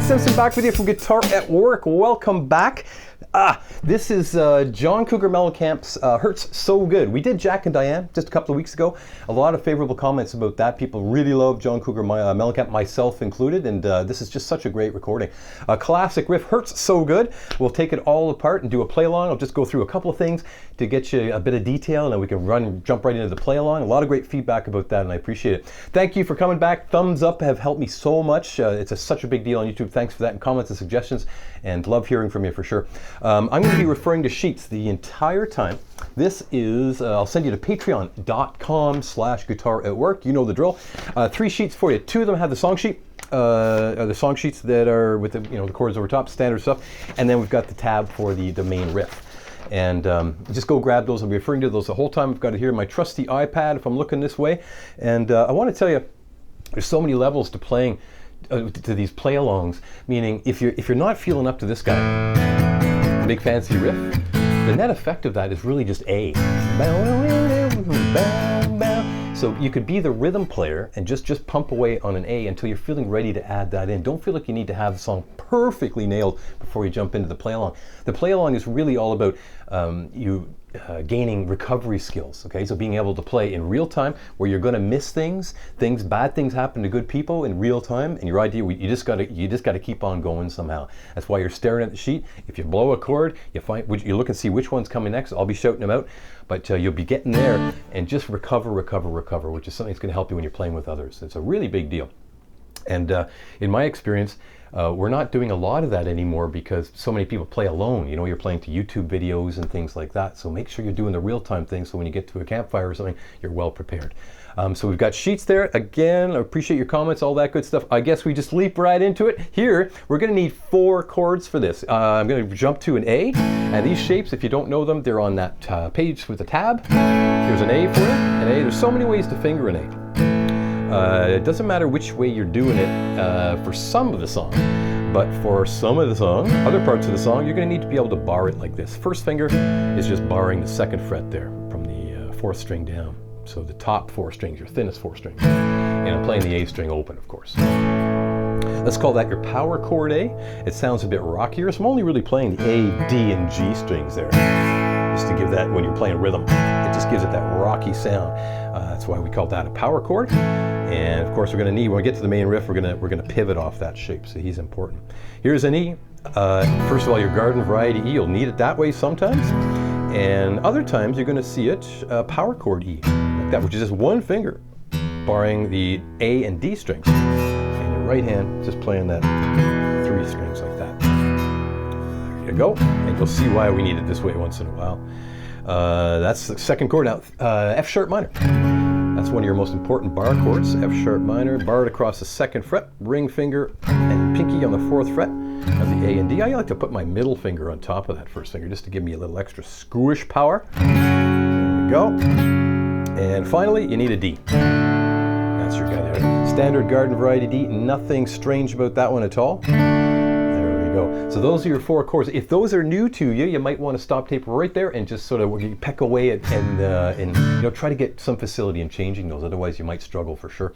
Simpson back with you from Guitar at Work. Welcome back. This is John Cougar Mellencamp's Hurts So Good. We did Jack and Diane just a couple of weeks ago. A lot of favorable comments about that. People really love John Cougar Mellencamp, myself included, and this is just such a great recording. A classic riff, Hurts So Good. We'll take it all apart and do a play along. I'll just go through a couple of things to get you a bit of detail, and then we can jump right into the play along. A lot of great feedback about that, and I appreciate it. Thank you for coming back. Thumbs up have helped me so much. It's such a big deal on YouTube. Thanks for that, and comments and suggestions, and love hearing from you for sure. I'm going to be referring to sheets the entire time. This is, I'll send you to patreon.com/guitaratwork. You know the drill. 3 sheets for you. 2 of them have the song sheet. The song sheets that are with the, the chords over top, standard stuff. And then we've got the tab for the main riff. And just go grab those. I'll be referring to those the whole time. I've got it here on my trusty iPad if I'm looking this way. And I want to tell you, there's so many levels to playing, to these play-alongs. Meaning, if you're not feeling up to this guy, big fancy riff, the net effect of that is really just A. So you could be the rhythm player and just pump away on an A until you're feeling ready to add that in. Don't feel like you need to have the song perfectly nailed before you jump into the play along. The play along is really all about you gaining recovery skills. Okay, so being able to play in real time where you're going to miss bad things happen to good people in real time, and your idea, you just got to keep on going somehow. That's why you're staring at the sheet. If you blow a chord, you look and see which one's coming next. I'll be shouting them out, but you'll be getting there and just recover, which is something that's going to help you when you're playing with others. It's a really big deal. And in my experience, we're not doing a lot of that anymore because so many people play alone. You're playing to YouTube videos and things like that. So make sure you're doing the real-time thing so when you get to a campfire or something, you're well prepared. So we've got sheets there. Again, I appreciate your comments, all that good stuff. I guess we just leap right into it. Here, we're going to need 4 chords for this. I'm going to jump to an A. And these shapes, if you don't know them, they're on that page with the tab. Here's an A for you. An A. There's so many ways to finger an A. It doesn't matter which way you're doing it for some of the song, but for some of the song, other parts of the song, you're going to need to be able to bar it like this. First finger is just barring the 2nd fret there from the 4th string down. So the top 4 strings, your thinnest 4 strings. And I'm playing the A string open, of course. Let's call that your power chord A. It sounds a bit rockier, so I'm only really playing the A, D, and G strings there. Just to give that, when you're playing rhythm, it just gives it that rocky sound. That's why we call that a power chord. And of course, we're going to need, when we get to the main riff, we're going to pivot off that shape. So he's important. Here's an E. First of all, your garden variety E. You'll need it that way sometimes, and other times you're going to see it power chord E, like that, which is just 1 finger, barring the A and D strings, and your right hand just playing that 3 strings like that. There you go. And you'll see why we need it this way once in a while. That's the 2nd chord. Now, F sharp minor. That's one of your most important bar chords. F sharp minor, barred across the 2nd fret, ring finger and pinky on the 4th fret of the A and D. I like to put my middle finger on top of that 1st finger just to give me a little extra squish power. There we go. And finally, you need a D. That's your guy there. Standard garden variety D. Nothing strange about that one at all. Go. So those are your 4 chords. If those are new to you, you might want to stop tape right there and just sort of peck away at, and try to get some facility in changing those. Otherwise, you might struggle for sure.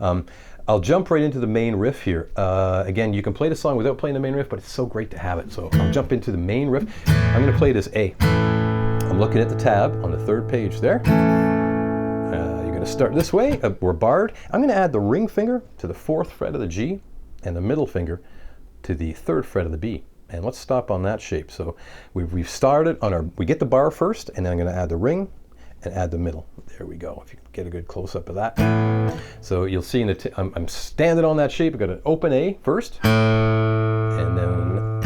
I'll jump right into the main riff here. Again, you can play the song without playing the main riff, but it's so great to have it. So I'll jump into the main riff. I'm going to play this A. I'm looking at the tab on the 3rd page there. You're going to start this way. We're barred. I'm going to add the ring finger to the 4th fret of the G and the middle finger to the 3rd fret of the B. And let's stop on that shape. So we've started on we get the bar first, and then I'm going to add the ring and add the middle. There we go, if you can get a good close-up of that. So you'll see I'm standing on that shape. I've got an open A first, and then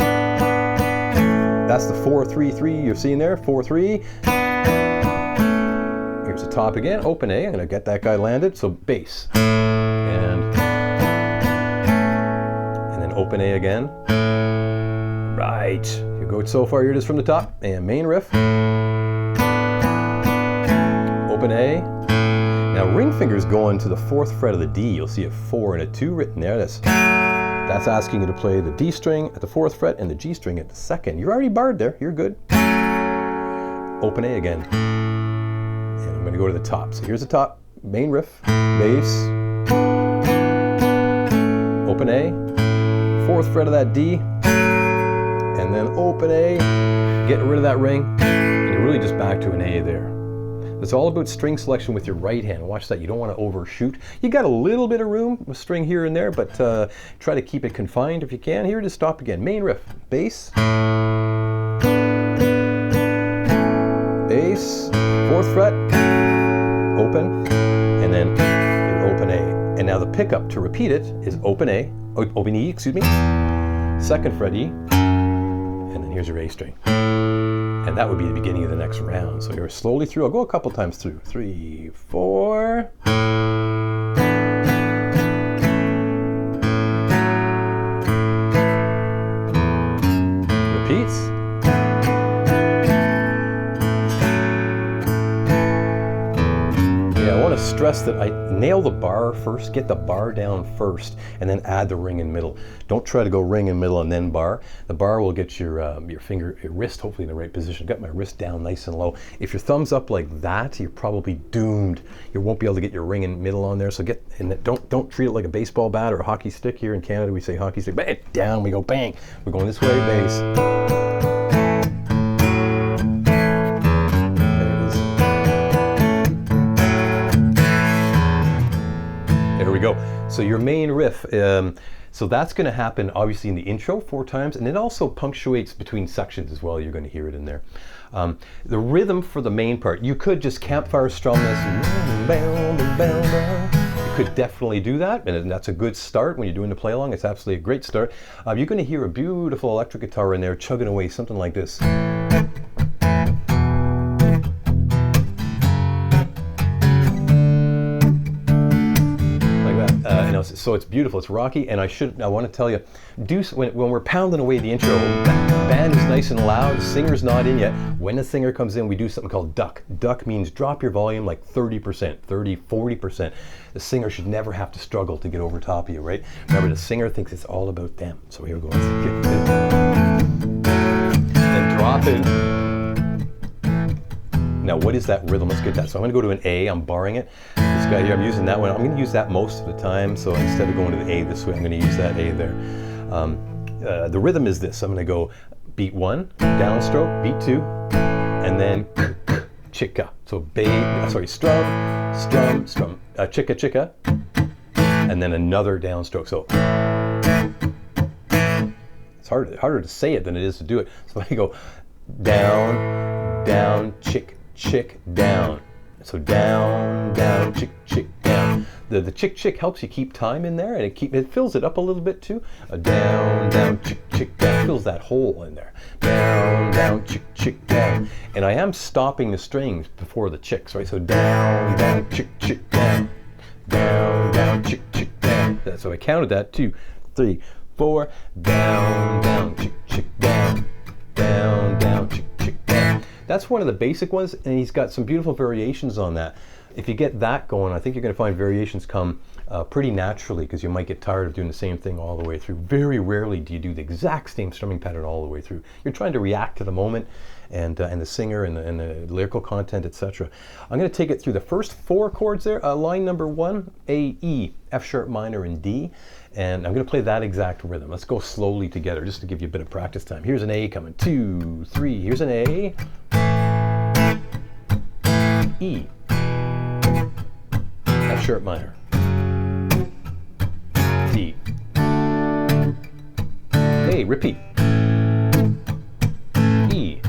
that's the 4-3-3 you're seeing there, 4-3. Here's the top again, open A. I'm going to get that guy landed, so bass. And then open A again. Right. You go so far, you're just from the top. And main riff. Open A. Now ring finger's going to the 4th fret of the D. You'll see a 4 and a 2 written there. That's asking you to play the D string at the 4th fret and the G string at the 2nd. You're already barred there. You're good. Open A again. And I'm going to go to the top. So here's the top. Main riff. Bass. Open A. 4th fret of that D, and then open A, get rid of that ring, and you're really just back to an A there. It's all about string selection with your right hand. Watch that, you don't want to overshoot. You got a little bit of room with string here and there, but try to keep it confined if you can. Here, just stop again. Main riff, bass, bass, 4th fret, open, and then your open A. And now the pickup to repeat it is open A, open E, excuse me, 2nd fret E, and then here's your A string. And that would be the beginning of the next round. So you're slowly through. I'll go a couple times through. 3, 4. Repeats. Yeah, I want to stress that I nail the bar first, get the bar down first, and then add the ring in middle. Don't try to go ring in middle and then bar. The bar will get your finger, your wrist hopefully in the right position. Got my wrist down nice and low. If your thumb's up like that, you're probably doomed. You won't be able to get your ring in middle on there. So don't treat it like a baseball bat or a hockey stick. Here in Canada we say hockey stick, bang, down, we go bang. We're going this way, bass. There we go. So your main riff, so that's going to happen obviously in the intro 4 times, and it also punctuates between sections as well. You're going to hear it in there. The rhythm for the main part, you could just campfire strum this. You could definitely do that, and that's a good start when you're doing the play along. It's absolutely a great start. You're going to hear a beautiful electric guitar in there chugging away, something like this. So it's beautiful, it's rocky, and I want to tell you, when we're pounding away the intro, band is nice and loud, singer's not in yet. When the singer comes in, we do something called duck. Duck means drop your volume like 30%, 30, 40%. The singer should never have to struggle to get over top of you, right? Remember, the singer thinks it's all about them. So here we go. And drop it. Now, what is that rhythm? Let's get that. So I'm going to go to an A. I'm barring it. This guy here, I'm using that one. I'm going to use that most of the time. So instead of going to the A this way, I'm going to use that A there. The rhythm is this. I'm going to go beat 1, downstroke, beat 2, and then chicka. So strum, strum, strum, chicka, chicka, and then another downstroke. So it's harder to say it than it is to do it. So I go down, down, chick, chick, down. So down, down, chick, chick, down. The chick, chick helps you keep time in there, and it fills it up a little bit too. Down, down, chick, chick, down. Fills that hole in there. Down, down, chick, chick, down. And I am stopping the strings before the chicks, right? So down, down, chick, chick, down. Down, down, chick, chick, down. So I counted that. 2, 3, 4. Down, down, chick, chick, down. Down, down, chick, chick, down. That's one of the basic ones, and he's got some beautiful variations on that. If you get that going, I think you're going to find variations come pretty naturally, because you might get tired of doing the same thing all the way through. Very rarely do you do the exact same strumming pattern all the way through. You're trying to react to the moment and the singer and the lyrical content, etc. I'm going to take it through the first 4 chords there. Line number 1, A, E, F sharp minor, and D. And I'm going to play that exact rhythm. Let's go slowly together just to give you a bit of practice time. Here's an A coming. 2, 3. Here's an A. E. F sharp minor. D. A. Repeat. E.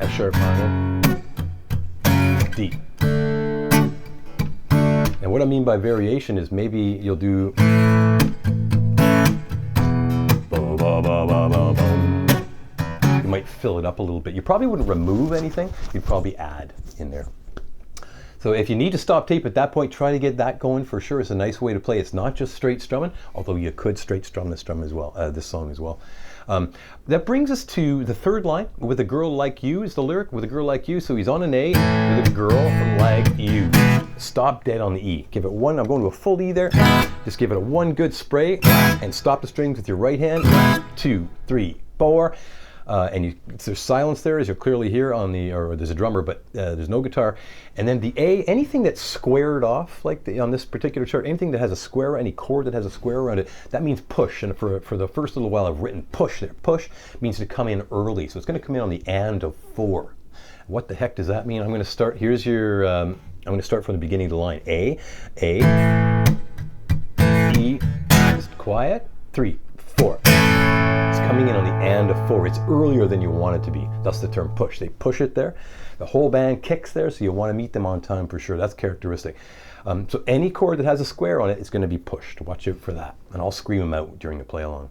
F sharp minor. D. And what I mean by variation is maybe you'll do you might fill it up a little bit. You probably wouldn't remove anything, you'd probably add in there. So if you need to stop tape at that point, try to get that going for sure. It's a nice way to play. It's not just straight strumming, although you could straight strum this song as well. That brings us to the 3rd line. With a girl like you is the lyric. With a girl like you. So he's on an A. With a girl like you. Stop dead on the E. Give it 1. I'm going to a full E there. Just give it a 1 good spray and stop the strings with your right hand. 2, 3, 4. there's silence there, as you'll clearly hear on the, or there's a drummer, but there's no guitar. And then the A, anything that's squared off, like on this particular chart, anything that has a square, any chord that has a square around it, that means push. And for the first little while I've written push there. Push means to come in early. So it's going to come in on the and of 4. What the heck does that mean? I'm going to start, here's your, I'm going to start from the beginning of the line. A, E, just quiet, 3, 4. It's coming in on the and of 4. It's earlier than you want it to be. That's the term push. They push it there. The whole band kicks there, so you want to meet them on time for sure. That's characteristic. So any chord that has a square on it is going to be pushed. Watch out for that. And I'll scream them out during the play along.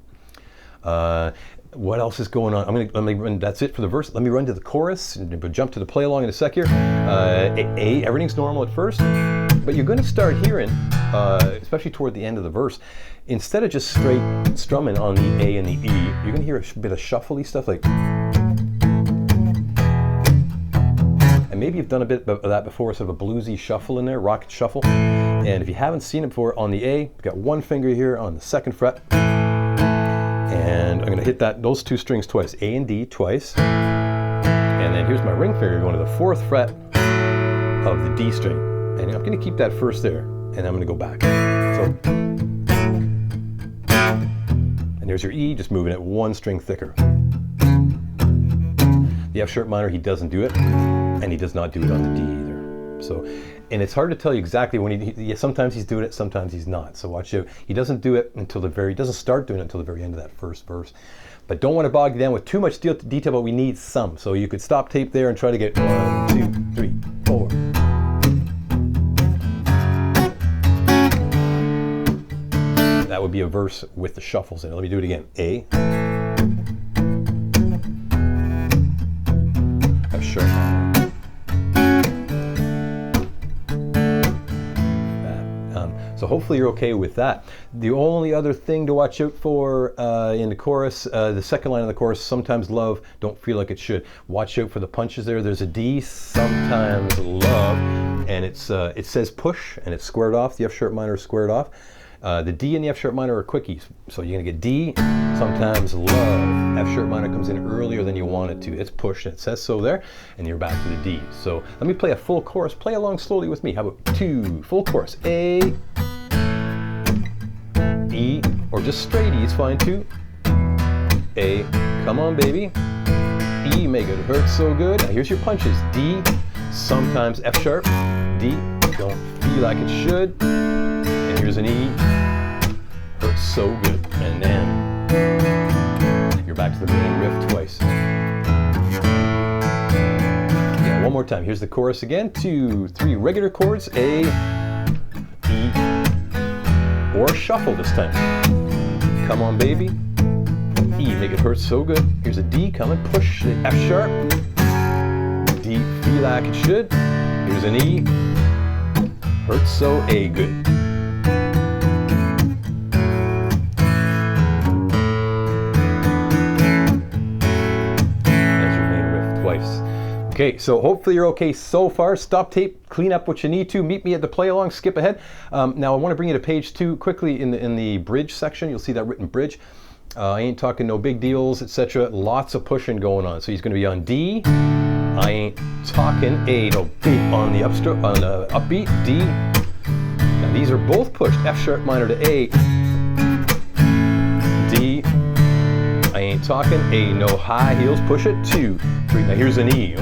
What else is going on? Let me run, that's it for the verse. Let me run to the chorus and jump to the play along in a sec here. Everything's normal at first, but you're going to start hearing, especially toward the end of the verse, instead of just straight strumming on the A and the E, you're going to hear a bit of shuffly stuff like, and maybe you've done a bit of that before, sort of a bluesy shuffle in there, rocket shuffle. And if you haven't seen it before, on the A, you've got one finger here on the 2nd fret. And I'm going to hit those 2 strings twice, A and D twice. And then here's my ring finger going to the 4th fret of the D string. And I'm going to keep that first there, and I'm going to go back. So, and there's your E, just moving it 1 string thicker. The F sharp minor, he doesn't do it, and he does not do it on the D either. So, and it's hard to tell you exactly when sometimes he's doing it, sometimes he's not. So watch out. He doesn't do it until he doesn't start doing it until the very end of that first verse. But don't want to bog you down with too much detail, but we need some. So you could stop tape there and try to get 1, 2, 3, 4. That would be a verse with the shuffles in it. Let me do it again. A, F sharp. So hopefully you're okay with that. The only other thing to watch out for in the chorus, the second line of the chorus, sometimes love, don't feel like it should. Watch out for the punches there. There's a D, sometimes love, and it says push, and it's squared off. The F sharp minor is squared off. The D and the F sharp minor are quickies. So you're going to get D, sometimes love. F sharp minor comes in earlier than you want it to. It's pushed, and it says so there, and you're back to the D. So let me play a full chorus. Play along slowly with me. How about 2, full chorus. A, E, or just straight E is fine too. A, come on baby. E, make it hurt so good. Now here's your punches. D, sometimes F sharp. D, don't feel like it should. And here's an E, hurts so good. And then you're back to the main riff twice. Yeah, one more time. Here's the chorus again. 2, 3 regular chords. A, E, or shuffle this time. Come on baby. E, make it hurt so good. Here's a D coming, push the F sharp. D, feel like it should. Here's an E, hurts so A good. There's your main riff twice. Okay, so hopefully you're okay so far. Stop tape, clean up what you need to. Meet me at the play along, skip ahead. Now I want to bring you to page 2 quickly in the bridge section. You'll see that written bridge. I ain't talking no big deals, etc. Lots of pushing going on. So he's going to be on D. I ain't talking A, no B on the upbeat, D. Now these are both pushed, F sharp minor to A. D. I ain't talking A, no high heels, push it, 2, 3. Now here's an E.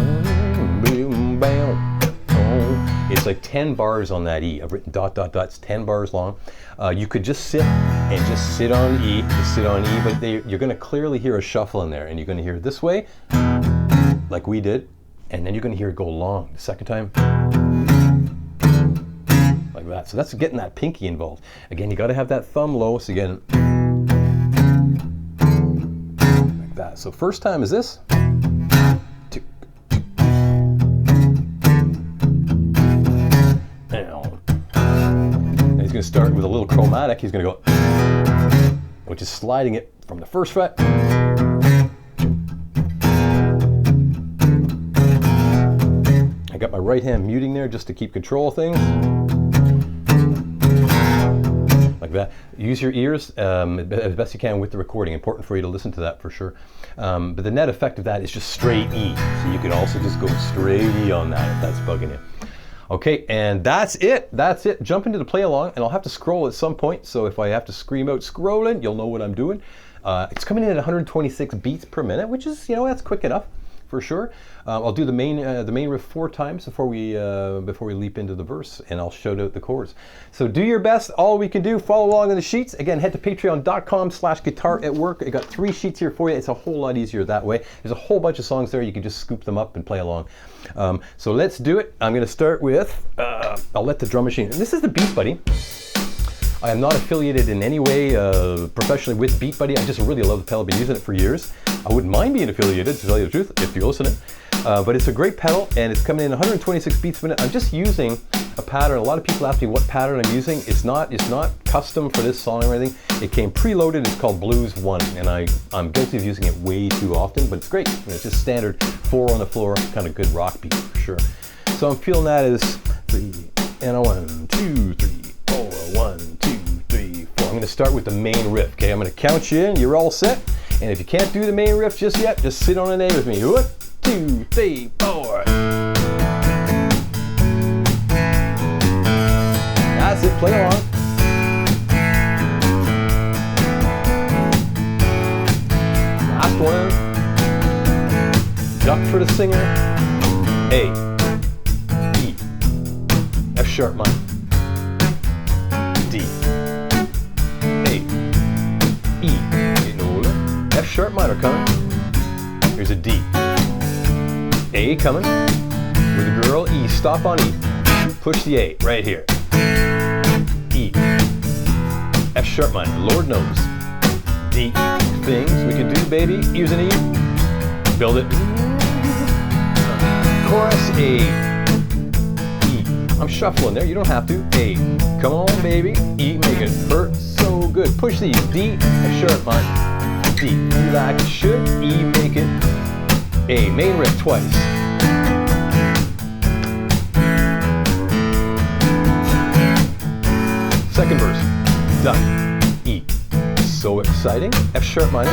It's like 10 bars on that E. I've written ... It's 10 bars long. You could just sit on E, but you're going to clearly hear a shuffle in there, and you're going to hear it this way, like we did, and then you're going to hear it go long the second time, like that. So that's getting that pinky involved. Again, you got to have that thumb low, so again, like that. So first time is this. He's going to start with a little chromatic. He's going to go, which is sliding it from the 1st fret. I got my right hand muting there just to keep control of things. Like that. Use your ears as best you can with the recording. Important for you to listen to that for sure. But the net effect of that is just straight E. So you can also just go straight E on that if that's bugging you. Okay, and that's it. That's it. Jump into the play along, and I'll have to scroll at some point. So if I have to scream out scrolling, you'll know what I'm doing. It's coming in at 126 beats per minute, which is, you know, that's quick enough for sure. I'll do the main riff 4 times before we leap into the verse, and I'll shout out the chords. So do your best. All we can do, follow along on the sheets. Again, head to patreon.com/guitaratwork. I got 3 sheets here for you. It's a whole lot easier that way. There's a whole bunch of songs there. You can just scoop them up and play along. So let's do it. I'm going to start with, I'll let the drum machine. And this is the BEATBUDDY. I am not affiliated in any way professionally with BEATBUDDY. I just really love the pedal. I've been using it for years. I wouldn't mind being affiliated, to tell you the truth, if you're listening. But it's a great pedal, and it's coming in 126 beats per minute. I'm just using a pattern. A lot of people ask me what pattern I'm using. It's not custom for this song or anything. It came preloaded. It's called Blues 1, and I'm guilty of using it way too often, but it's great. It's just standard 4 on the floor, kind of good rock beat for sure. So I'm feeling that as 3 and a 1, 2, 3, 4, 1, 2, 3, 4. I'm going to start with the main riff. Okay, I'm going to count you in. You're all set. And if you can't do the main riff just yet, just sit on an A with me. 1, 2, 3, 4. That's it. Play along. Last one. Duck for the singer. A, E, F sharp minor, D, A, E, F sharp minor coming. Here's a D. A coming. With a girl, E. Stop on E. Push the A right here. E. F sharp minor. Lord knows. D. Things we can do, baby. Use an E. Build it. Chorus A. E. I'm shuffling there. You don't have to. A. Come on, baby. E. Make it hurt so good. Push the E. D. F sharp minor. D, like it should, E, make it A, main riff twice. Second verse, done, E, so exciting, F sharp minor,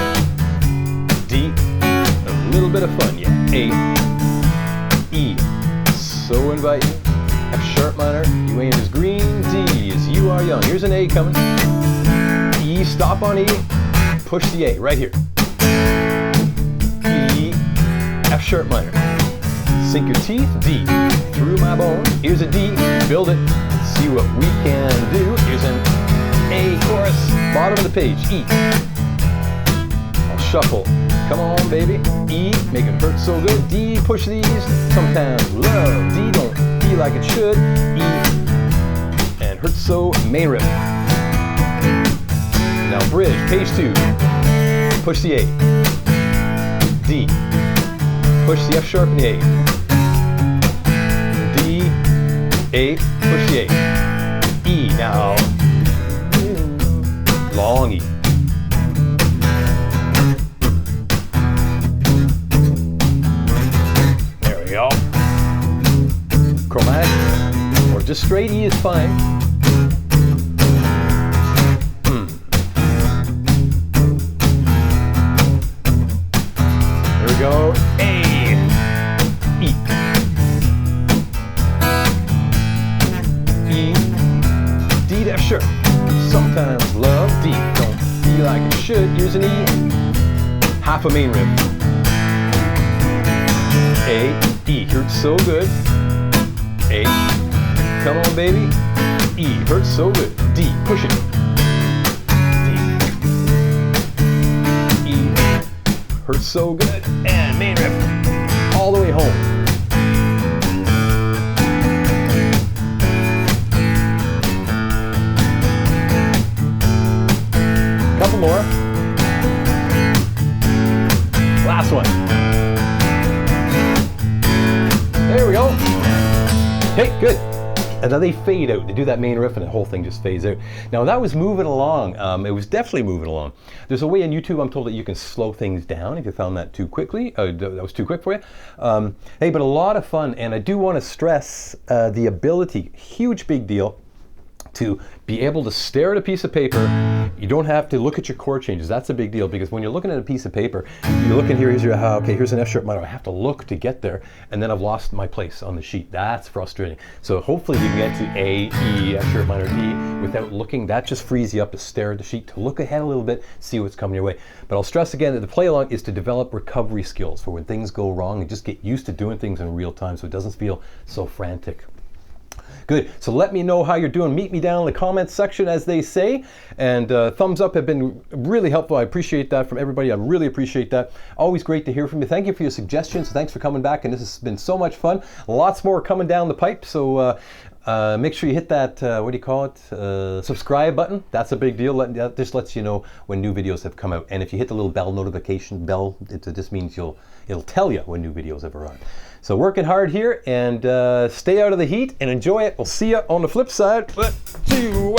D, a little bit of fun, yeah, A, E, so inviting, F sharp minor, you ain't as green, D, as you are young, here's an A coming, E, stop on E, push the A right here. E, F sharp minor. Sink your teeth, D, through my bone. Here's a D, build it. See what we can do. Here's an A chorus, bottom of the page, E. I'll shuffle. Come on, baby. E, make it hurt so good. D, push these. Sometimes love. D, don't feel like it should. E, and hurt so, main riff. Now bridge, page 2. Push the A. D. Push the F sharp and the A. D. A. Push the A. E. Now. Long E. There we go. Chromatic. Or just straight E is fine. Go A, E, E, D to F sharp. Sometimes love, D, don't feel like it should. Here's an E, half a main riff. A, E, hurts so good. A, come on baby. E, hurts so good. D, push it. Hurts so good, and main riff all the way home. Couple more. Last one. There we go. Hey, good. And then they fade out. They do that main riff and the whole thing just fades out. Now that was moving along. It was definitely moving along. There's a way on YouTube, I'm told, that you can slow things down if you found that too quickly. That was too quick for you. Hey, but a lot of fun. And I do want to stress the ability, huge big deal, to be able to stare at a piece of paper. You don't have to look at your chord changes. That's a big deal, because when you're looking at a piece of paper, you're looking here, here's your, okay, here's an F sharp minor. I have to look to get there, and then I've lost my place on the sheet. That's frustrating. So hopefully you can get to A, E, F sharp minor, D without looking. That just frees you up to stare at the sheet, to look ahead a little bit, see what's coming your way. But I'll stress again that the play along is to develop recovery skills for when things go wrong, and just get used to doing things in real time so it doesn't feel so frantic. Good. So let me know how you're doing. Meet me down in the comments section, as they say. And thumbs up have been really helpful. I appreciate that from everybody. I really appreciate that. Always great to hear from you. Thank you for your suggestions. Thanks for coming back. And this has been so much fun. Lots more coming down the pipe. So make sure you hit that, what do you call it? Subscribe button. That's a big deal. That just lets you know when new videos have come out. And if you hit the little bell notification bell, it just means it'll tell you when new videos have arrived. So working hard here, and stay out of the heat and enjoy it. We'll see you on the flip side. 1, 2,